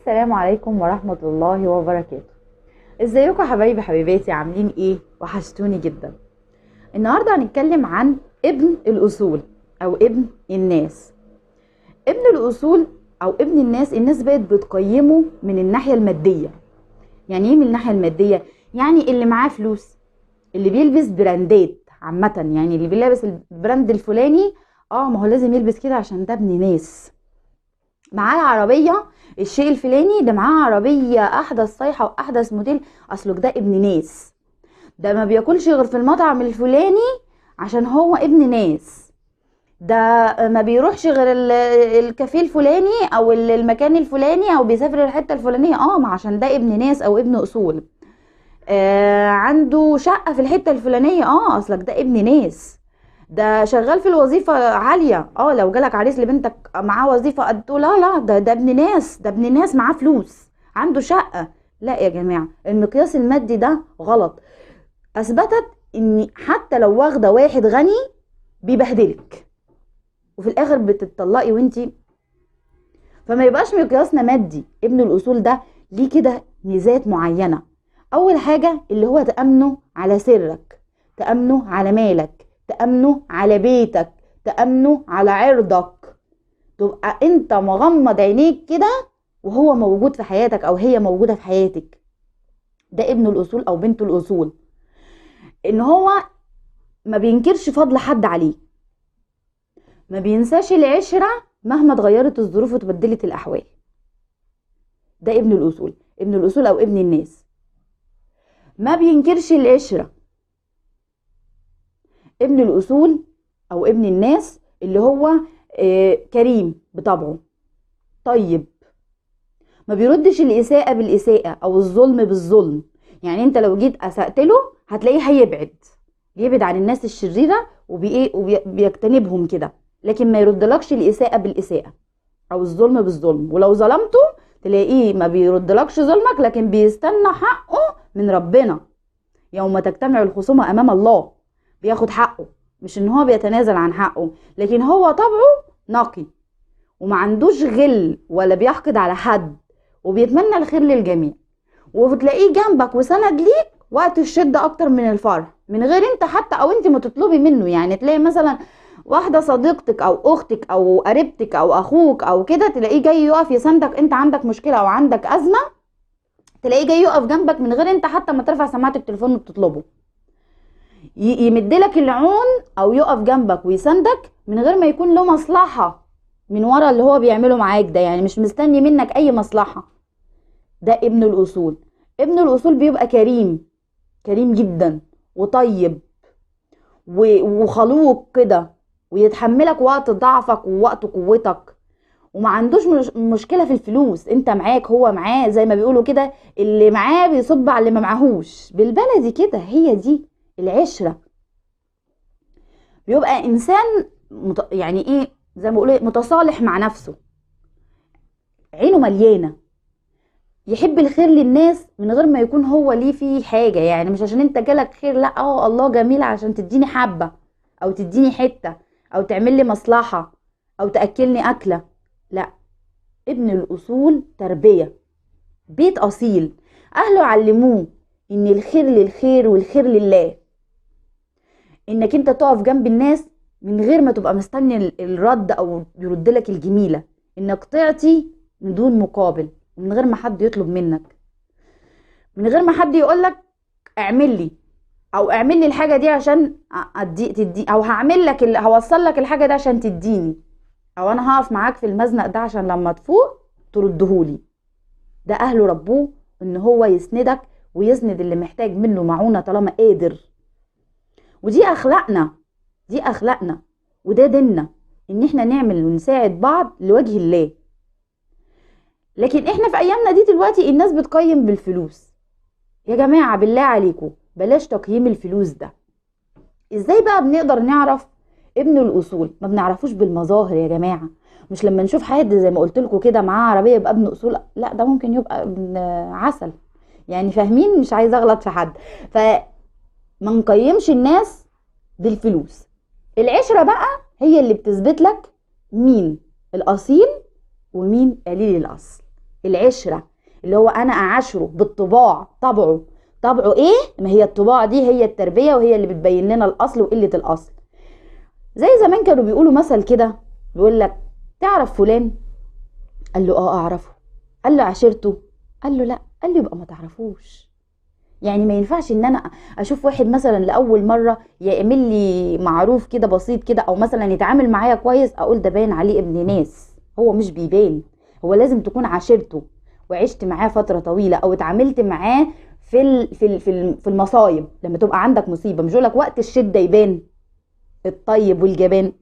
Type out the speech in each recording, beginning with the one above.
السلام عليكم ورحمة الله وبركاته. ازيكم يا حبايبي حبيباتي، عاملين ايه؟ وحشتوني جدا. النهاردة هنتكلم عن ابن الأصول أو ابن الناس. ابن الأصول أو ابن الناس بقت بتقيمه من الناحية المادية. يعني ايه من الناحية المادية؟ يعني اللي معاه فلوس، اللي بيلبس براندات عامة، يعني اللي بيلبس البراند الفلاني ما هو لازم يلبس كده عشان ده ابن ناس. معاه عربية الشيء الفلاني، ده معاه عربية احدث صيحة واحدث موديل، اصلك ده ابن ناس. ده ما بياكلش غير في المطعم الفلاني عشان هو ابن ناس. ده ما بيروحش غير الكافيه الفلاني او المكان الفلاني او بيسافر الحتة الفلانية ما عشان ده ابن ناس او ابن اصول. عنده شقة في الحتة الفلانية، اصلك ده ابن ناس. ده شغال في الوظيفة عالية، لو جالك عريس لبنتك معاه وظيفة قد تقول لا ده ابن ناس، ده ابن ناس معاه فلوس عنده شقة. لا يا جماعة، المقياس المادي ده غلط. اثبتت ان حتى لو واخدة واحد غني بيبهدلك وفي الاخر بتطلقي وانتي. فما يبقاش مقياسنا مادي. ابن الاصول ده ليه كده ميزات معينة. اول حاجة اللي هو تأمنه على سرك، تأمنه على مالك، تأمنه على بيتك، تأمنه على عرضك. تبقى انت مغمض عينيك كده وهو موجود في حياتك او هي موجودة في حياتك. ده ابن الاصول او بنت الاصول. ان هو ما بينكرش فضل حد عليه، ما بينساش العشرة مهما اتغيرت الظروف وتبدلت الاحوال. ده ابن الاصول. ابن الاصول او ابن الناس ما بينكرش العشرة. ابن الأصول أو ابن الناس اللي هو كريم بطبعه، طيب، ما بيردش الإساءة بالإساءة أو الظلم بالظلم. يعني أنت لو جيت أسأت له هتلاقيه يبعد عن الناس الشريرة وبيجتنبهم كده، لكن ما يردلكش الإساءة بالإساءة أو الظلم بالظلم. ولو ظلمته تلاقيه ما بيردلكش ظلمك، لكن بيستنى حقه من ربنا. يوم تجتمع الخصومة أمام الله بياخد حقه، مش ان هو بيتنازل عن حقه، لكن هو طبعه نقي وما عندوش غل ولا بيحقد على حد وبيتمنى الخير للجميع. وبتلاقيه جنبك وسند ليك وقت الشدة اكتر من الفرح، من غير انت حتى او انت ما تطلبي منه. يعني تلاقي مثلا واحدة صديقتك او اختك او قريبتك او اخوك او كده، تلاقيه جاي يقف يساندك، انت عندك مشكلة او عندك ازمة، تلاقيه جاي يقف جنبك من غير انت حتى ما ترفع سماعة التليفون وتطلبه. يمدلك العون او يقف جنبك ويساندك من غير ما يكون له مصلحة من ورا اللي هو بيعمله معاك ده، يعني مش مستني منك اي مصلحة. ده ابن الاصول. ابن الاصول بيبقى كريم جدا وطيب وخلوق كده، ويتحملك وقت ضعفك ووقت قوتك، وما عندوش مشكلة في الفلوس. انت معاك هو معاه، زي ما بيقولوا كده اللي معاه بيصب على اللي ما معهوش، بالبلدي كده. هي دي العشرة. بيبقى انسان يعني ايه، زي ما بيقولوا متصالح مع نفسه، عينه مليانه، يحب الخير للناس من غير ما يكون هو ليه فيه حاجه. يعني مش عشان انت جالك خير، لا الله جميل عشان تديني حبه او تديني حته او تعمل لي مصلحه او تاكلني اكله. لا، ابن الاصول تربيه، بيت اصيل، اهله علموه ان الخير للخير والخير لله، انك انت تقف جنب الناس من غير ما تبقى مستني الرد او يرد لك الجميلة، انك تعطي من دون مقابل ومن غير ما حد يطلب منك، من غير ما حد يقولك اعمل لي او اعمل لي الحاجة دي عشان تدي، او هعمل لك هوصل لك الحاجة دي عشان تديني، او انا هقف معاك في المزنق ده عشان لما تفوق تردهولي. ده اهله ربوه ان هو يسندك ويسند اللي محتاج منه معونة طالما قادر. ودي اخلاقنا وده ديننا، ان احنا نعمل ونساعد بعض لوجه الله. لكن احنا في ايامنا دي دلوقتي الناس بتقيم بالفلوس. يا جماعة بالله عليكم بلاش تقييم الفلوس ده. ازاي بقى بنقدر نعرف ابن الاصول؟ ما بنعرفوش بالمظاهر يا جماعة. مش لما نشوف حد زي ما قلت لكم كده معاه عربية يبقى ابن اصول، لا، ده ممكن يبقى ابن عسل. يعني فاهمين؟ مش عايزه اغلط في حد. فما نقيمش الناس بالفلوس. العشرة بقى هي اللي بتثبت لك مين الأصيل ومين قليل الأصل. العشرة اللي هو انا اعاشره بالطباع. طبعه ايه؟ ما هي الطباع دي هي التربية، وهي اللي بتبين لنا الاصل وقلة الاصل. زي زمان كانوا بيقولوا مثل كده، بيقول لك تعرف فلان؟ قال له اه اعرفه. قال له عشرته؟ قال له لا. قال له يبقى ما تعرفوش. يعني ما ينفعش ان انا اشوف واحد مثلا لاول مره يعمل لي معروف كده بسيط كده، او مثلا يتعامل معايا كويس، اقول ده باين عليه ابن ناس. هو مش بيبان. هو لازم تكون عاشرته وعشت معاه فتره طويله، او اتعاملت معاه في المصايب. لما تبقى عندك مصيبه، مش هقولك وقت الشده يبان الطيب والجبان.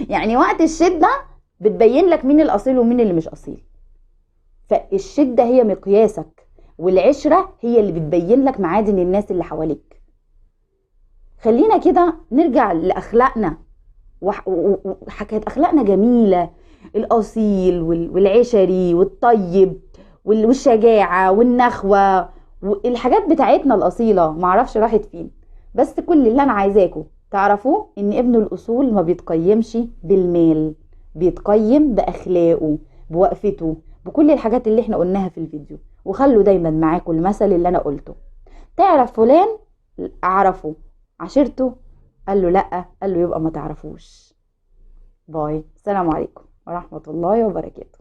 يعني وقت الشده بتبين لك مين الاصيل ومين اللي مش اصيل. فالشده هي مقياسك، والعشره هي اللي بتبين لك معادن الناس اللي حواليك. خلينا كده نرجع لاخلاقنا. وحكايه اخلاقنا جميله، الاصيل والعشري والطيب والشجاعه والنخوه، والحاجات بتاعتنا الاصيله معرفش راحت فين. بس كل اللي انا عايزاكم تعرفوه ان ابن الاصول ما بيتقيمش بالمال، بيتقيم باخلاقه، بوقفته، بكل الحاجات اللي احنا قلناها في الفيديو. وخلوا دايما معاكم المثل اللي انا قلته. تعرف فلان؟ اعرفه. عشرته؟ قال له لا. قال له يبقى ما تعرفوش. باي. السلام عليكم ورحمة الله وبركاته.